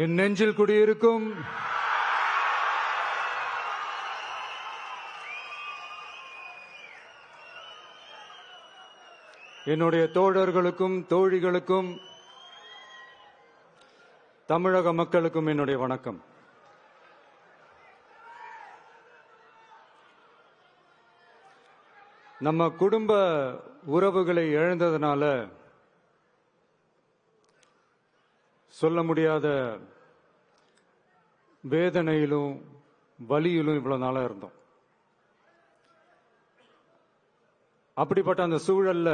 என் நெஞ்சில் குடியிருக்கும் என்னுடைய தோழர்களுக்கும் தோழிகளுக்கும் தமிழக மக்களுக்கும் என்னுடைய வணக்கம். நம்ம குடும்ப உறவுகளை இழந்ததனால சொல்ல முடியாத வேதனையிலும் வலியிலும் இவ்வளவு நாளா இருந்தோம். அப்படிப்பட்ட அந்த சூழல்ல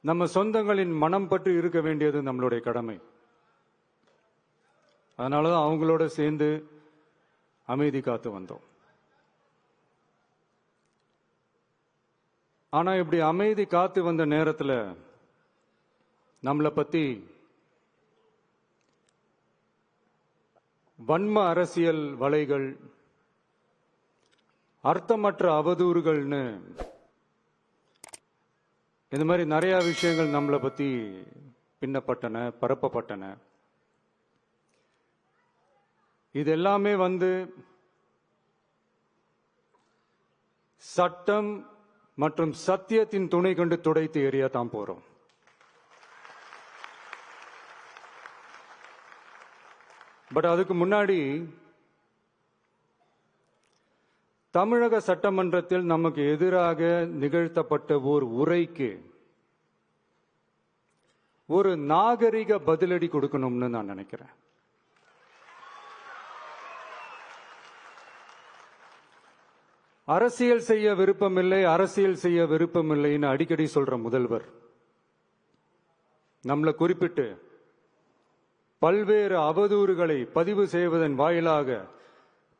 நம்ம சொந்தங்களின் மனம் பற்றி இருக்க வேண்டியது நம்மளுடைய கடமை. அதனாலதான் அவங்களோட சேர்ந்து அமைதி காத்து வந்தோம். ஆனா இப்படி அமைதி காத்து வந்த நேரத்தில் நம்மளை பத்தி வன்ம அரசியல் வலைகள், அர்த்தமற்ற அவதூறுகள்னு இந்த மாதிரி நிறைய விஷயங்கள் நம்மளை பத்தி பின்னப்பட்டன, பரப்பப்பட்டன. இது எல்லாமே சட்டம் மற்றும் சத்தியத்தின் துணை கொண்டு துடைத்து எறியத்தான் போறோம். பட் அதுக்கு முன்னாடி தமிழக சட்டமன்றத்தில் நமக்கு எதிராக நிகழ்த்தப்பட்ட ஓர் உரைக்கு ஒரு நாகரிக பதிலடி கொடுக்கணும்னு நான் நினைக்கிறேன். அரசியல் செய்ய விருப்பமில்லை, அரசியல் செய்ய விருப்பமில்லைன்னு அடிக்கடி சொல்ற முதல்வர் நம்மளை குறிப்பிட்டு பல்வேறு அவதூறுகளை பதிவு செய்வதன் வாயிலாக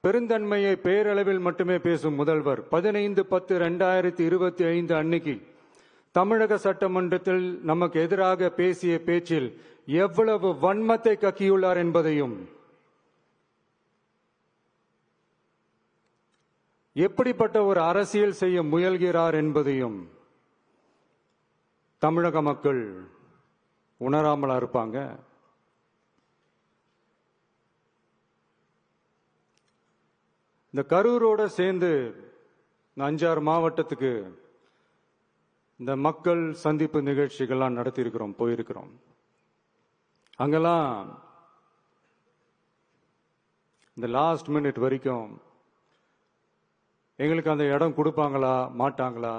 பெருந்தன்மையை பேரளவில் மட்டுமே பேசும் முதல்வர் 15/10/2025 அன்னைக்கு தமிழக சட்டமன்றத்தில் நமக்கு எதிராக பேசிய பேச்சில் எவ்வளவு வன்மத்தை கக்கியுள்ளார் என்பதையும், எப்படிப்பட்ட ஒரு அரசியல் செய்ய முயல்கிறார் என்பதையும் தமிழக மக்கள் உணராமலா இருப்பாங்க. இந்த கரூரோட சேர்ந்து 5-6 மாவட்டத்துக்கு இந்த மக்கள் சந்திப்பு நிகழ்ச்சிகள்லாம் நடத்தியிருக்கிறோம், போயிருக்கிறோம். அங்கெல்லாம் இந்த லாஸ்ட் மினிட் வரைக்கும் எங்களுக்கு அந்த இடம் கொடுப்பாங்களா மாட்டாங்களா,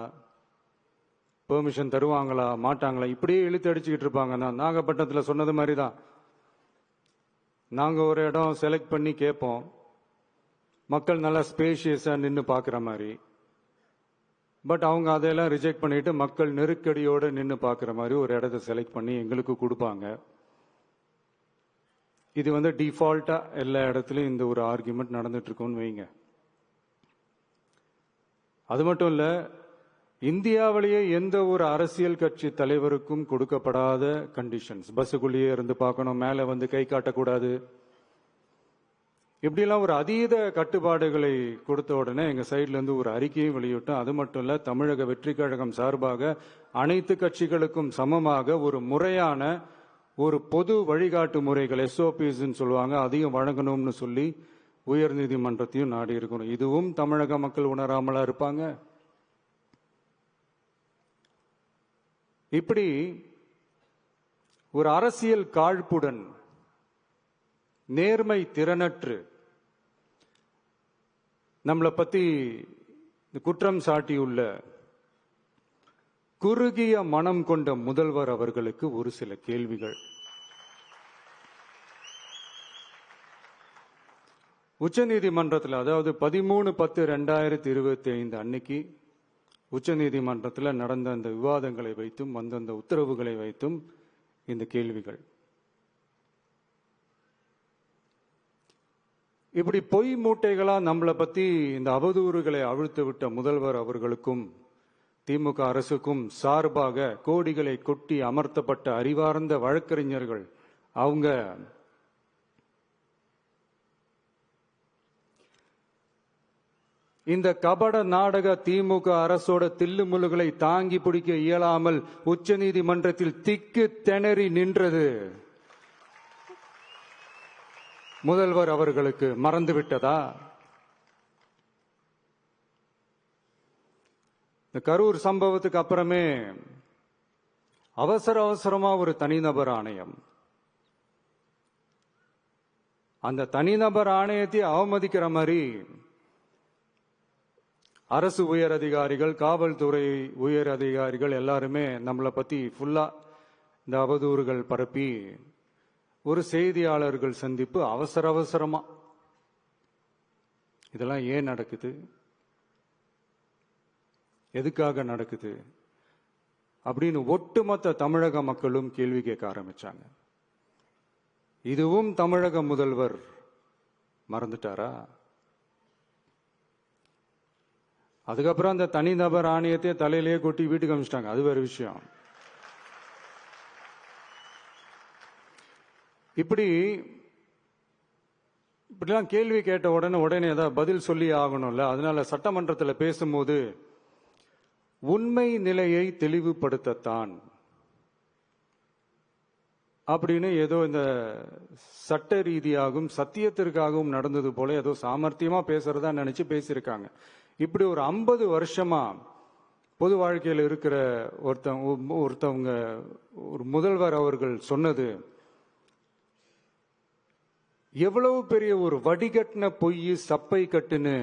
பெர்மிஷன் தருவாங்களா மாட்டாங்களா, இப்படியே இழுத்து அடிச்சுக்கிட்டு இருப்பாங்க. நான் நாகப்பட்டினத்தில் சொன்னது மாதிரி தான். நாங்கள் ஒரு இடம் செலக்ட் பண்ணி கேட்போம், மக்கள் நல்லா ஸ்பேஷியஸா நின்று பார்க்குற மாதிரி. பட் அவங்க அதையெல்லாம் ரிஜெக்ட் பண்ணிட்டு மக்கள் நெருக்கடியோடு நின்று பார்க்குற மாதிரி ஒரு இடத்த செலக்ட் பண்ணி எங்களுக்கு கொடுப்பாங்க. இது டிஃபால்ட்டா எல்லா இடத்துலையும் இந்த ஒரு ஆர்குமெண்ட் நடந்துட்டு இருக்கும்னு வைங்க. அது மட்டும் இல்ல, இந்தியாவிலேயே எந்த ஒரு அரசியல் கட்சி தலைவருக்கும் கொடுக்கப்படாத கண்டிஷன்ஸ். பஸ்ஸுக்குள்ளேயே இருந்து பார்க்கணும், மேல கை காட்டக்கூடாது, இப்படிலாம் ஒரு அதீத கட்டுப்பாடுகளை கொடுத்த உடனே எங்க சைட்ல இருந்து ஒரு அறிக்கையும் வெளியிட்டோம். அது மட்டும் இல்ல, தமிழக வெற்றி கழகம் சார்பாக அனைத்து கட்சிகளுக்கும் சமமாக ஒரு முறையான ஒரு பொது வழிகாட்டு முறைகள் SOPs சொல்லுவாங்க, அதையும் வழங்கணும்னு சொல்லி உயர் நீதிமன்றத்தையும் நாடி இருக்கணும். இதுவும் தமிழக மக்கள் உணராமலா இருப்பாங்க. இப்படி ஒரு அரசியல் காழ்ப்புடன், நேர்மை திறனற்று நம்மளை பத்தி குற்றம் சாட்டியுள்ள குறுகிய மனம் கொண்ட முதல்வர் அவர்களுக்கு ஒரு சில கேள்விகள். உச்சநீதிமன்றத்தில், அதாவது 13/10/2025 அன்னைக்கு உச்சநீதிமன்றத்தில் நடந்த அந்த விவாதங்களை வைத்தும் அந்த உத்தரவுகளை வைத்தும் இந்த கேள்விகள். இப்படி பொய் மூட்டைகளா நம்மளை பத்தி இந்த அவதூறுகளை அவிழ்த்து விட்ட முதல்வர் அவர்களுக்கும் திமுக அரசுக்கும் சார்பாக கோடிகளை கொட்டி அமர்த்தப்பட்ட அறிவார்ந்த வழக்கறிஞர்கள் அவங்க இந்த கபட நாடக திமுக அரசோட தில்லுமுல்லுகளை தாங்கி பிடிக்க இயலாமல் உச்ச நீதிமன்றத்தில் திக்கு திணறி நின்றது முதல்வர் அவர்களுக்கு மறந்துவிட்டதா? இந்த கரூர் சம்பவத்துக்கு அப்புறமே அவசரமா ஒரு தனிநபர் ஆணையம், அந்த தனிநபர் ஆணையத்தை அவமதிக்கிற மாதிரி அரசு உயர் அதிகாரிகள், காவல்துறை உயர் அதிகாரிகள் எல்லாருமே நம்மளை பத்தி ஃபுல்லா இந்த அவதூறுகள் பரப்பி ஒரு செய்தியாளர்கள் சந்திப்பு அவசரமா. இதெல்லாம் ஏன் நடக்குது? எதுக்காக நடக்குது அப்படின்னு ஒட்டுமொத்த தமிழக மக்களும் கேள்வி கேட்க ஆரம்பிச்சாங்க. இதுவும் தமிழக முதல்வர் மறந்துட்டாரா? அதுக்கப்புறம் அந்த தனிநபர் ஆணையத்தை தலையிலேயே கொட்டி வீட்டுக்கு அனுப்பிச்சிட்டாங்க. அது வேற விஷயம். இப்படிலாம் கேள்வி கேட்ட உடனே ஏதாவது பதில் சொல்லி ஆகணும்ல. அதனால சட்டமன்றத்தில் பேசும்போது உண்மை நிலையை தெளிவுபடுத்தத்தான் அப்படின்னு ஏதோ இந்த சட்ட ரீதியாகவும் சத்தியத்திற்காகவும் நடந்தது போல ஏதோ சாமர்த்தியமா பேசுறதா நினைச்சு பேசியிருக்காங்க. இப்படி ஒரு 50 வருஷமா பொது வாழ்க்கையில் இருக்கிற ஒருத்தவங்க ஒரு முதல்வர் அவர்கள் சொன்னது எவ்வளவு பெரிய ஒரு வடிகட்டின பொய், சப்பை கட்டுன்னு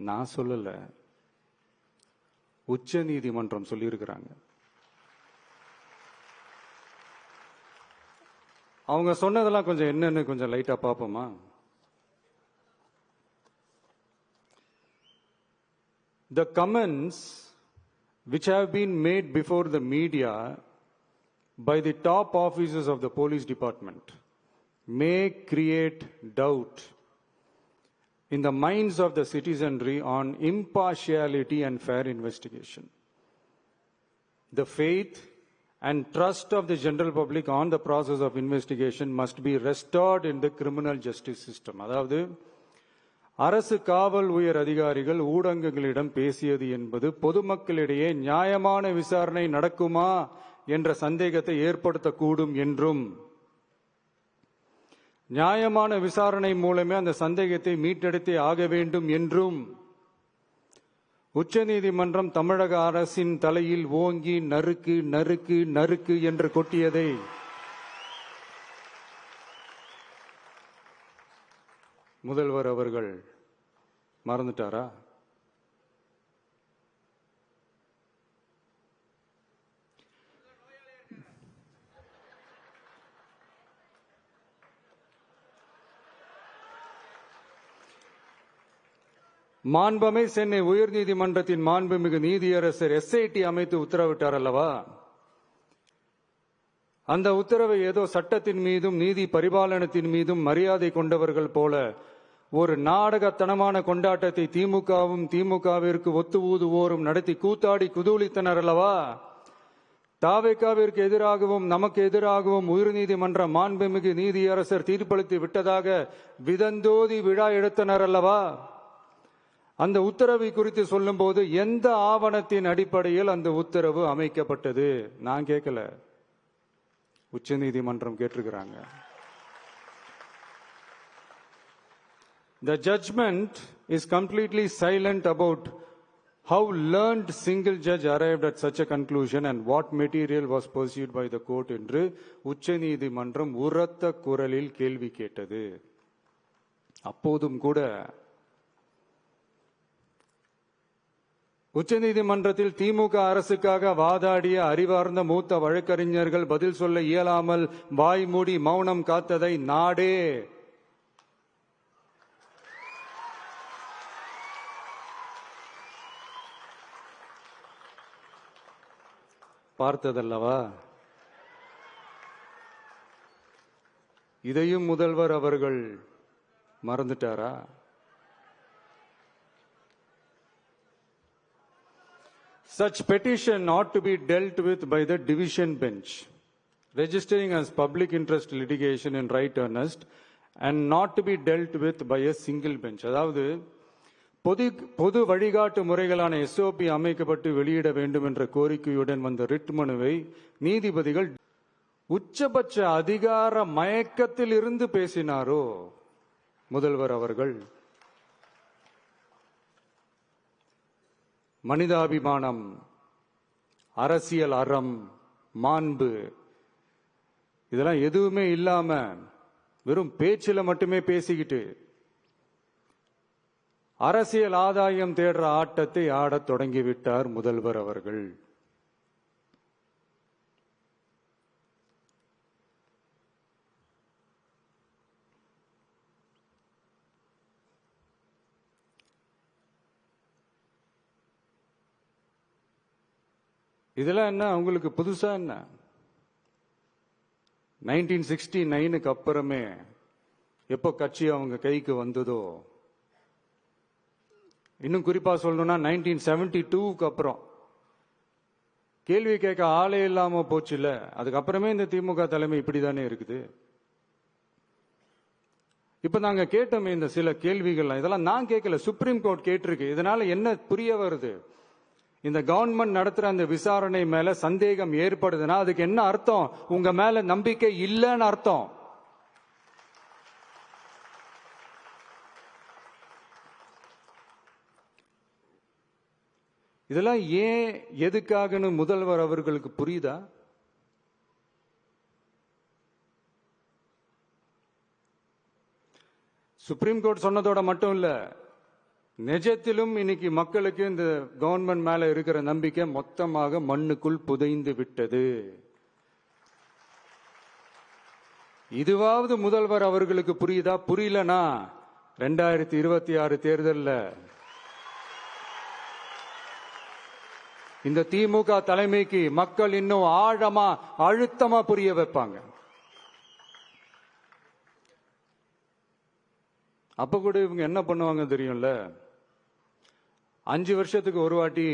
நான் சொல்லல, உச்ச நீதிமன்றம் சொல்லியிருக்கிறாங்க. அவங்க சொன்னதெல்லாம் கொஞ்சம் என்னன்னு கொஞ்சம் லைட்டா பார்ப்போமா? The comments which have been made before the media by the top officers of the police department may create doubt in the minds of the citizenry on impartiality and fair investigation. The faith and trust of the general public on the process of investigation must be restored in the criminal justice system. அதாவது அரசு காவல் உயர் அதிகாரிகள் ஊடகங்களிடம் பேசியது என்பது பொதுமக்களிடையே நியாயமான விசாரணை நடக்குமா என்ற சந்தேகத்தை ஏற்படுத்தக்கூடும் என்றும், நியாயமான விசாரணை மூலமே அந்த சந்தேகத்தை மீட்டெடுத்தே ஆக வேண்டும் என்றும் உச்சநீதிமன்றம் தமிழக அரசின் தலையில் ஓங்கி நறுக்கு நறுக்கு நறுக்கு என்று கொட்டியதை முதல்வர் அவர்கள் மறந்துட்டாரா? மாண்புமை சென்னை உயர்நீதிமன்றத்தின் மாண்புமிகு நீதியரசர் SIT அமைத்து உத்தரவிட்டார் அல்லவா? அந்த உத்தரவை ஏதோ சட்டத்தின் மீதும் நீதி பரிபாலனத்தின் மீதும் மரியாதை கொண்டவர்கள் போல ஒரு நாடகத்தனமான கொண்டாட்டத்தை திமுகவும் திமுகவிற்கு ஒத்து ஊதுவோரும் நடத்தி கூத்தாடி குதூளித்தனர் அல்லவா? தாவேகாவிற்கு எதிராகவும் நமக்கு எதிராகவும் உயர்நீதிமன்ற மாண்புமிகு நீதியரசர் தீர்ப்பளித்து விட்டதாக விதந்தோதி விழா எடுத்தனர் அல்லவா? அந்த உத்தரவை குறித்து சொல்லும் போது எந்த ஆவணத்தின் அடிப்படையில் அந்த உத்தரவு அமைக்கப்பட்டது? நான் கேட்கல, உச்ச நீதிமன்றம் கேட்டிருக்கிறாங்க. The judgment is completely silent about how learned single judge arrived at such a conclusion and what material was pursued by the court என்று உச்ச நீதிமன்றம் உரத்த குரலில் கேள்வி கேட்டது. அப்போதும் கூட உச்சநீதிமன்றத்தில் திமுக அரசுக்காக வாதாடிய அறிவார்ந்த மூத்த வழக்கறிஞர்கள் பதில் சொல்ல இயலாமல் வாய் மூடி மௌனம் காத்ததை நாடே பார்த்ததல்லவா? இதையும் முதல்வர் அவர்கள் மறந்துட்டாரா? Such petition ought to be dealt with by the division bench, registering as public interest litigation in right earnest and not to be dealt with by a single bench. அதாவது பொது வழிகாட்டு முறைகளான SOP அமைக்கப்பட்டு வெளியிட வேண்டும் என்ற கோரிக்கையுடன் வந்த ரிட் மனுவை நீதிபதிகள் உச்சபட்ச அதிகார மயக்கத்தில் இருந்து பேசினாரோ முதல்வர் அவர்கள்? மனிதாபிமானம், அரசியல் அறம், மாண்பு இதெல்லாம் எதுவுமே இல்லாம வெறும் பேச்சில மட்டுமே பேசிக்கிட்டு அரசியல் ஆதாயம் தேடுற ஆட்டத்தை ஆடத் தொடங்கிவிட்டார் முதல்வர் அவர்கள். இதெல்லாம் என்ன அவங்களுக்கு புதுசா? என்ன 1969க்கு அப்புறமே எப்போ கட்சி அவங்க கைக்கு வந்ததோ, இன்னும் குறிப்பா சொல்லணும்னா 1972க்கு அப்புறம் கேள்வி கேட்க ஆளே இல்லாம போச்சுல, அதுக்கப்புறமே இந்த திமுக தலைமை இப்படிதானே இருக்குது. இப்ப நாங்க கேட்டோமே இந்த சில கேள்விகள், இதெல்லாம் நான் கேட்கல, சுப்ரீம் கோர்ட் கேட்டிருக்கு. இதனால என்ன புரிய வருது? இந்த கவர்மெண்ட் நடத்துற அந்த விசாரணை மேல சந்தேகம் ஏற்படுதுன்னா அதுக்கு என்ன அர்த்தம்? உங்க மேல நம்பிக்கை இல்லைன்னு அர்த்தம். இதெல்லாம் ஏன் எதுக்காகன்னு முதல்வர் அவர்களுக்கு புரியுதா? சுப்ரீம் கோர்ட் சொன்னதோட மட்டும் இல்ல, நிஜத்திலும் இன்னைக்கு மக்களுக்கு இந்த கவர்மெண்ட் மேல இருக்கிற நம்பிக்கை மொத்தமாக மண்ணுக்குள் புதைந்து விட்டது. இதுவாவது முதல்வர் அவர்களுக்கு புரியுதா? புரியலனா 2026 தேர்தல்ல இந்த திமுக தலைமைக்கு மக்கள் இன்னும் ஆழமா அழுத்தமா புரிய வைப்பாங்க. அப்ப கூட இவங்க என்ன பண்ணுவாங்க தெரியும்ல, 5 வருஷத்துக்கு ஒரு வாட்டி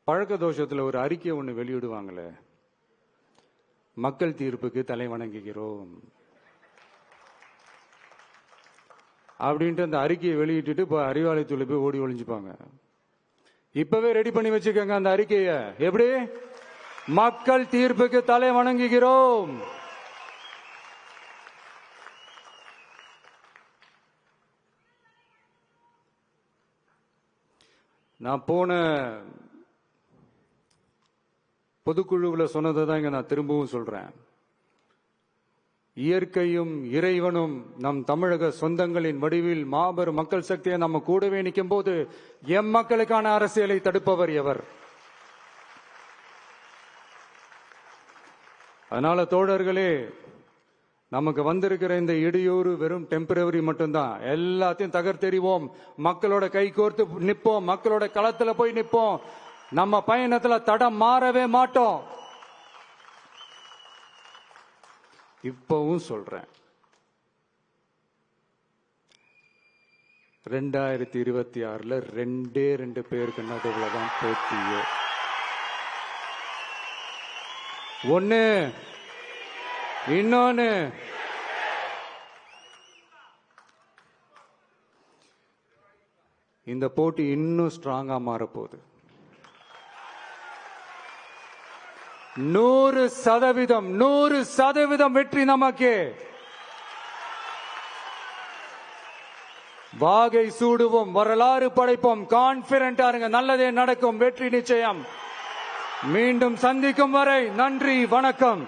பழக்க தோஷத்துல ஒரு அறிக்கை ஒண்ணு வெளியிடுவாங்களே, மக்கள் தீர்ப்புக்கு தலை வணங்குகிறோம் அப்படின்ட்டு அந்த அறிக்கையை வெளியிட்டு இப்ப அறிவாலயத்துல போய் ஓடி ஒளிஞ்சுப்பாங்க. இப்பவே ரெடி பண்ணி வச்சுக்கோங்க அந்த அறிக்கைய. எப்படி? மக்கள் தீர்ப்புக்கு தலை வணங்குகிறோம். நான் போன பொதுக்குழுவில் சொன்னதை தான் இங்க நான் திரும்பவும் சொல்றேன். இயற்கையும் இறைவனும் நம் தமிழக சொந்தங்களின் வடிவில் மாபெரும் மக்கள் சக்தியை நம்ம கூடவே நிற்கும் போது எம் மக்களுக்கான அரசியலை தடுப்பவர் எவர்? அதனால தோழர்களே, நமக்கு வந்திருக்கிற இந்த இடையூறு வெறும் டெம்பரவரி மட்டும்தான். எல்லாத்தையும் தகர்த்தெறிவோம், மக்களோட கை கோர்த்து நிற்போம், மக்களோட களத்துல போய் நிற்போம். நம்ம பயணத்துல தடம் மாறவே மாட்டோம். இப்பவும் சொல்றேன், 2026ல 2 பேருக்கு நடுவில் தான் போட்டியே. ஒண்ணு, இன்னொன்னு இந்த போட்டி இன்னும் ஸ்ட்ராங்கா மாறப்போகுது. 100% வெற்றி நமக்கு. வாகை சூடுவோம், வரலாறு படைப்போம். கான்பிடென்டா இருங்க, நல்லதே நடக்கும், வெற்றி நிச்சயம். மீண்டும் சந்திக்கும் வரை நன்றி, வணக்கம்.